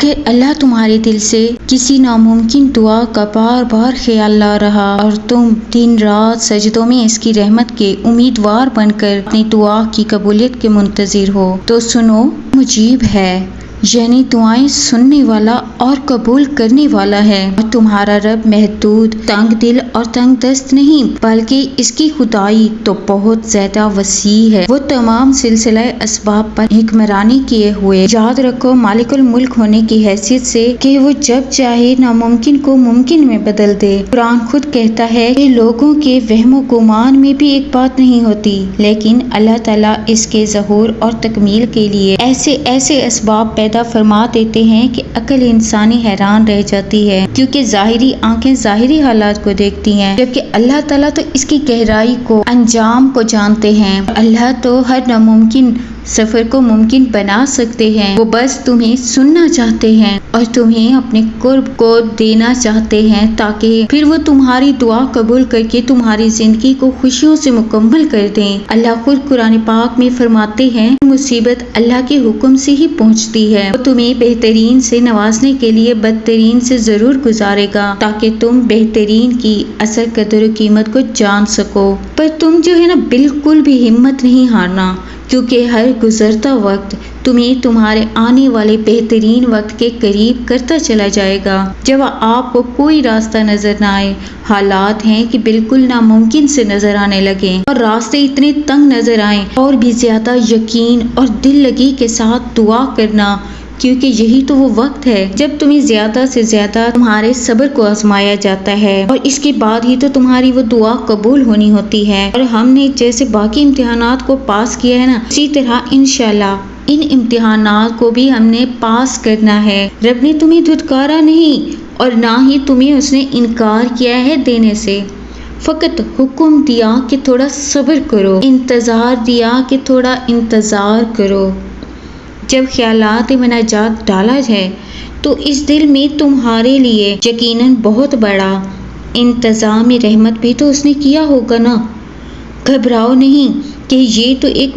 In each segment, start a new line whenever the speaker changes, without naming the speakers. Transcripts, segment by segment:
کہ اللہ تمہارے دل سے کسی ناممکن دعا کا بار بار خیال لا رہا اور تم دن رات سجدوں میں اس کی رحمت کے امیدوار بن کر اپنی دعا کی قبولیت کے منتظر ہو، تو سنو، مجیب ہے، یعنی دعائیں سننے والا اور قبول کرنے والا ہے۔ اور تمہارا رب محدود، تنگ دل اور تنگ دست نہیں، بلکہ اس کی خدائی تو بہت زیادہ وسیع ہے۔ وہ تمام سلسلہ اسباب پر حکمرانی کیے ہوئے، یاد رکھو، مالک الملک ہونے کی حیثیت سے کہ وہ جب چاہے ناممکن کو ممکن میں بدل دے۔ قرآن خود کہتا ہے کہ لوگوں کے وہم و گمان میں بھی ایک بات نہیں ہوتی، لیکن اللہ تعالیٰ اس کے ظہور اور تکمیل کے لیے ایسے اسباب پیدا فرما دیتے ہیں کہ عقل انسانی حیران رہ جاتی ہے، کیونکہ ظاہری آنکھیں ظاہری حالات کو دیکھتی ہیں، جبکہ اللہ تعالیٰ تو اس کی گہرائی کو، انجام کو جانتے ہیں۔ اللہ تو ہر ناممکن سفر کو ممکن بنا سکتے ہیں، وہ بس تمہیں سننا چاہتے ہیں اور تمہیں اپنے قرب کو دینا چاہتے ہیں، تاکہ پھر وہ تمہاری دعا قبول کر کے تمہاری زندگی کو خوشیوں سے مکمل کر دیں۔ اللہ خود قرآن پاک میں فرماتے ہیں، مصیبت اللہ کے حکم سے ہی پہنچتی ہے، وہ تمہیں بہترین سے نوازنے کے لیے بدترین سے ضرور گزارے گا، تاکہ تم بہترین کی اصل قدر و قیمت کو جان سکو۔ پر تم جو ہے نا، بالکل بھی ہمت نہیں ہارنا، کیونکہ ہر گزرتا وقت تمہیں تمہارے آنے والے بہترین وقت کے قریب کرتا چلا جائے گا۔ جب آپ کو کوئی راستہ نظر نہ آئے، حالات ہیں کہ بالکل ناممکن سے نظر آنے لگیں اور راستے اتنے تنگ نظر آئیں، اور بھی زیادہ یقین اور دل لگی کے ساتھ دعا کرنا، کیونکہ یہی تو وہ وقت ہے جب تمہیں زیادہ سے زیادہ تمہارے صبر کو آزمایا جاتا ہے، اور اس کے بعد ہی تو تمہاری وہ دعا قبول ہونی ہوتی ہے۔ اور ہم نے جیسے باقی امتحانات کو پاس کیا ہے نا، اسی طرح انشاءاللہ ان امتحانات کو بھی ہم نے پاس کرنا ہے۔ رب نے تمہیں دھتکارا نہیں اور نہ ہی تمہیں اس نے انکار کیا ہے دینے سے، فقط حکم دیا کہ تھوڑا صبر کرو، انتظار دیا کہ تھوڑا انتظار کرو۔ جب خیالات مناجات ڈالا جائے تو اس دل میں تمہارے لیے یقیناً بہت بڑا انتظام رحمت بھی تو اس نے کیا ہوگا نا۔ گھبراؤ نہیں کہ یہ تو ایک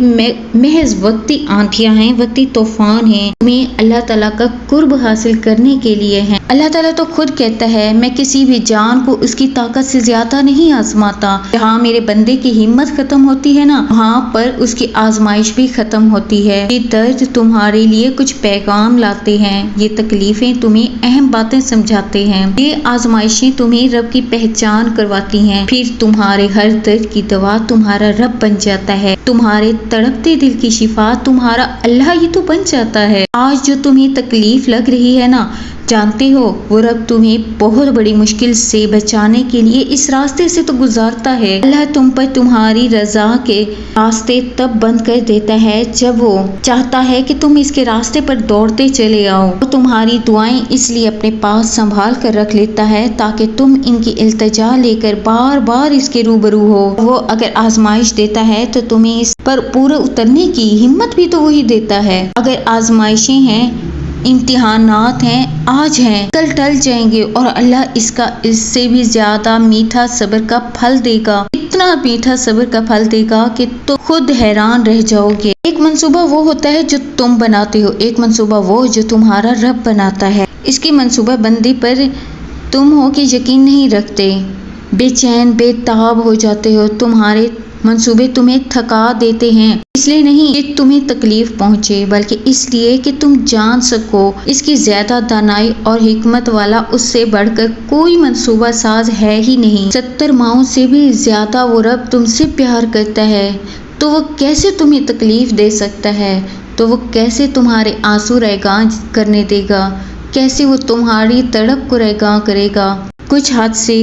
محض وقتی آندھیاں ہیں، وقتی طوفان ہیں، تمہیں اللہ تعالیٰ کا قرب حاصل کرنے کے لیے ہیں۔ اللہ تعالیٰ تو خود کہتا ہے، میں کسی بھی جان کو اس کی طاقت سے زیادہ نہیں آزماتا۔ جہاں میرے بندے کی ہمت ختم ہوتی ہے نا، وہاں پر اس کی آزمائش بھی ختم ہوتی ہے۔ یہ درد تمہارے لیے کچھ پیغام لاتے ہیں، یہ تکلیفیں تمہیں اہم باتیں سمجھاتے ہیں، یہ آزمائشیں تمہیں رب کی پہچان کرواتی ہیں، پھر تمہارے ہر درد کی دوا تمہارا رب بن جاتا ہے، تمہارے تڑپتے دل کی شفا تمہارا اللہ ہی تو بن جاتا ہے۔ آج جو تمہیں تکلیف لگ رہی ہے نا، جانتے ہو وہ رب تمہیں بہت بڑی مشکل سے بچانے کے لیے اس راستے سے تو گزارتا ہے۔ اللہ تم پر تمہاری رضا کے راستے تب بند کر دیتا ہے جب وہ چاہتا ہے کہ تم اس کے راستے پر دوڑتے چلے آؤ، اور تمہاری دعائیں اس لیے اپنے پاس سنبھال کر رکھ لیتا ہے تاکہ تم ان کی التجا لے کر بار بار اس کے روبرو ہو۔ وہ اگر آزمائش دیتا ہے تو تمہیں اس پر پورے اترنے کی ہمت بھی تو وہی دیتا ہے۔ اگر آزمائشیں ہیں، امتحانات ہیں، آج ہیں، کل ٹل جائیں گے، اور اللہ اس سے بھی زیادہ میٹھا صبر کا پھل دے گا، اتنا میٹھا صبر کا پھل دے گا کہ تم خود حیران رہ جاؤ گے۔ ایک منصوبہ وہ ہوتا ہے جو تم بناتے ہو، ایک منصوبہ وہ جو تمہارا رب بناتا ہے۔ اس کی منصوبہ بندی پر تم ہو کہ یقین نہیں رکھتے، بے چین بے تاب ہو جاتے ہو، تمہارے منصوبے تمہیں تھکا دیتے ہیں، اس لیے نہیں کہ تمہیں تکلیف پہنچے، بلکہ اس لیے کہ تم جان سکو اس کی زیادہ دانائی اور حکمت والا اس سے بڑھ کر کوئی منصوبہ ساز ہے ہی نہیں۔ 70 ماؤں سے بھی زیادہ وہ رب تم سے پیار کرتا ہے، تو وہ کیسے تمہیں تکلیف دے سکتا ہے؟ تو وہ کیسے تمہارے آنسو ریگاں کرنے دے گا؟ کیسے وہ تمہاری تڑپ کو ریگاں کرے گا؟ کچھ حادثے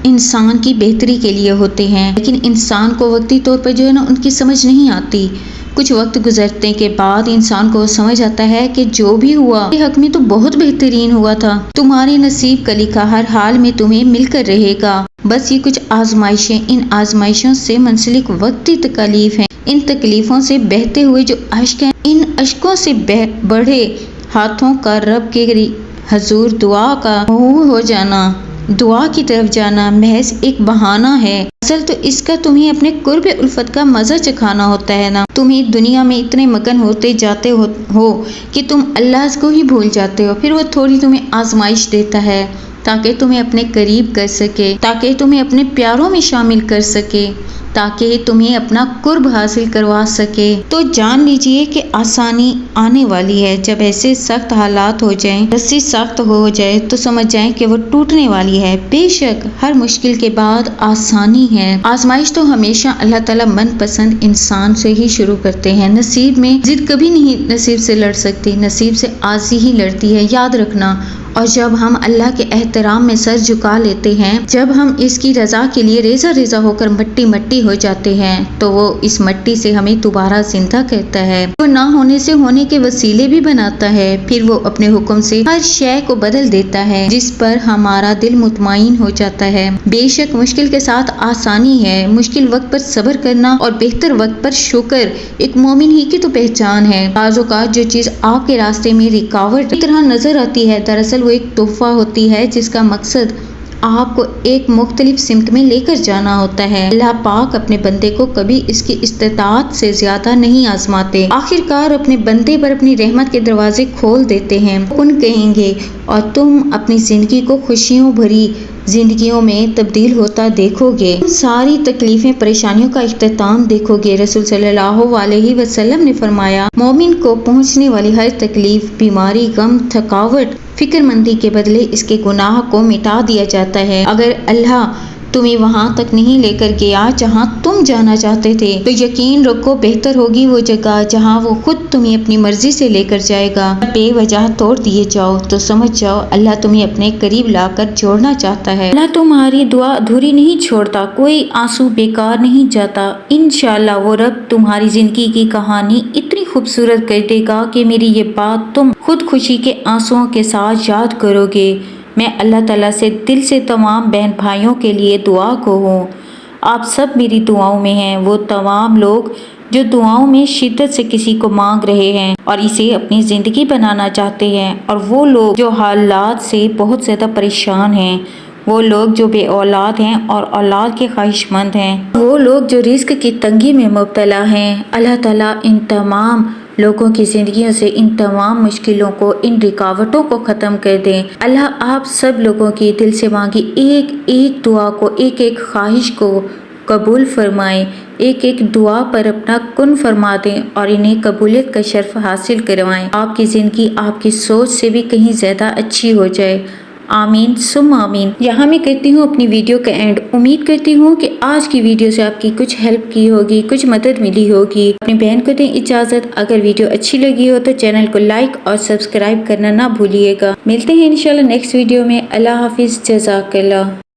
انسان کی بہتری کے لیے ہوتے ہیں، لیکن انسان کو وقتی طور پر جو ہے نا ان کی سمجھ نہیں آتی۔ کچھ وقت گزرنے کے بعد انسان کو سمجھ آتا ہے کہ جو بھی ہوا یہ حق میں تو بہت بہترین ہوا تھا۔ تمہارے نصیب کا لکھا ہر حال میں تمہیں مل کر رہے گا، بس یہ کچھ آزمائشیں، ان آزمائشوں سے منسلک وقتی تکالیف ہیں، ان تکلیفوں سے بہتے ہوئے جو اشک ہیں، ان اشکوں سے بڑھے ہاتھوں کا رب کے حضور دعا کا منہ ہو جانا، دعا کی طرف جانا محض ایک بہانہ ہے، اصل تو اس کا تمہیں اپنے قرب الفت کا مزہ چکھانا ہوتا ہے نا۔ تمہیں دنیا میں اتنے مگن ہوتے جاتے ہو کہ تم اللہ کو ہی بھول جاتے ہو، پھر وہ تھوڑی تمہیں آزمائش دیتا ہے تاکہ تمہیں اپنے قریب کر سکے، تاکہ تمہیں اپنے پیاروں میں شامل کر سکے، تاکہ تمہیں اپنا قرب حاصل کروا سکے۔ تو جان لیجئے کہ آسانی آنے والی ہے۔ جب ایسے سخت حالات ہو جائیں، رسی سخت ہو جائے تو سمجھ جائیں کہ وہ ٹوٹنے والی ہے۔ بے شک ہر مشکل کے بعد آسانی ہے۔ آزمائش تو ہمیشہ اللہ تعالیٰ من پسند انسان سے ہی شروع کرتے ہیں۔ نصیب میں ضد کبھی نہیں نصیب سے لڑ سکتی، نصیب سے عاجزی ہی لڑتی ہے، یاد رکھنا۔ اور جب ہم اللہ کے احترام میں سر جھکا لیتے ہیں، جب ہم اس کی رضا کے لیے ریزہ ریزہ ہو کر مٹی مٹی ہو جاتے ہیں، تو وہ اس مٹی سے ہمیں دوبارہ زندہ کرتا ہے، وہ نہ ہونے سے ہونے کے وسیلے بھی بناتا ہے، پھر وہ اپنے حکم سے ہر شے کو بدل دیتا ہے، جس پر ہمارا دل مطمئن ہو جاتا ہے۔ بے شک مشکل کے ساتھ آسانی ہے۔ مشکل وقت پر صبر کرنا اور بہتر وقت پر شکر ایک مومن ہی کی تو پہچان ہے۔ بعض اوقات جو چیز آپ کے راستے میں رکاوٹ کی طرح نظر آتی ہے، دراصل وہ ایک تحفہ ہوتی ہے جس کا مقصد آپ کو ایک مختلف سمت میں لے کر جانا ہوتا ہے۔ اللہ پاک اپنے بندے کو کبھی اس کی استطاعت سے زیادہ نہیں آزماتے، آخر کار اپنے بندے پر اپنی رحمت کے دروازے کھول دیتے ہیں۔ ان کہیں گے اور تم اپنی زندگی کو خوشیوں بھری زندگیوں میں تبدیل ہوتا دیکھو گے، ان ساری تکلیفیں پریشانیوں کا اختتام دیکھو گے۔ رسول صلی اللہ علیہ وسلم نے فرمایا، مومن کو پہنچنے والی ہر تکلیف، بیماری، غم، تھکاوٹ، فکر مندی کے بدلے اس کے گناہ کو مٹا دیا جاتا ہے۔ اگر اللہ تمہیں وہاں تک نہیں لے کر گیا جہاں تم جانا چاہتے تھے، تو یقین رکھو بہتر ہوگی وہ جگہ جہاں وہ خود تمہیں اپنی مرضی سے لے کر جائے گا۔ بے وجہ توڑ دیے جاؤ تو سمجھ جاؤ اللہ تمہیں اپنے قریب لا کر جوڑنا چاہتا ہے۔ اللہ تمہاری دعا ادھوری نہیں چھوڑتا، کوئی آنسو بیکار نہیں جاتا۔ انشاءاللہ وہ رب تمہاری زندگی کی کہانی اتنی خوبصورت کر دے گا کہ میری یہ بات تم خود خوشی کے آنسوؤں کے ساتھ یاد کرو گے۔ میں اللہ تعالیٰ سے دل سے تمام بہن بھائیوں کے لیے دعا کو ہوں۔ آپ سب میری دعاؤں میں ہیں، وہ تمام لوگ جو دعاؤں میں شدت سے کسی کو مانگ رہے ہیں اور اسے اپنی زندگی بنانا چاہتے ہیں، اور وہ لوگ جو حالات سے بہت زیادہ پریشان ہیں، وہ لوگ جو بے اولاد ہیں اور اولاد کے خواہش مند ہیں، وہ لوگ جو رزق کی تنگی میں مبتلا ہیں۔ اللہ تعالیٰ ان تمام لوگوں کی زندگیوں سے ان تمام مشکلوں کو، ان رکاوٹوں کو ختم کر دیں۔ اللہ آپ سب لوگوں کی دل سے مانگی ایک ایک دعا کو، ایک ایک خواہش کو قبول فرمائیں، ایک ایک دعا پر اپنا کن فرما دیں اور انہیں قبولیت کا شرف حاصل کروائیں۔ آپ کی زندگی آپ کی سوچ سے بھی کہیں زیادہ اچھی ہو جائے۔ آمین ثم آمین۔ یہاں میں کرتی ہوں اپنی ویڈیو کا اینڈ۔ امید کرتی ہوں کہ آج کی ویڈیو سے آپ کی کچھ ہیلپ کی ہوگی، کچھ مدد ملی ہوگی۔ اپنی بہن کو دیں اجازت، اگر ویڈیو اچھی لگی ہو تو چینل کو لائک اور سبسکرائب کرنا نہ بھولیے گا۔ ملتے ہیں انشاءاللہ نیکسٹ ویڈیو میں۔ اللہ حافظ، جزاک اللہ۔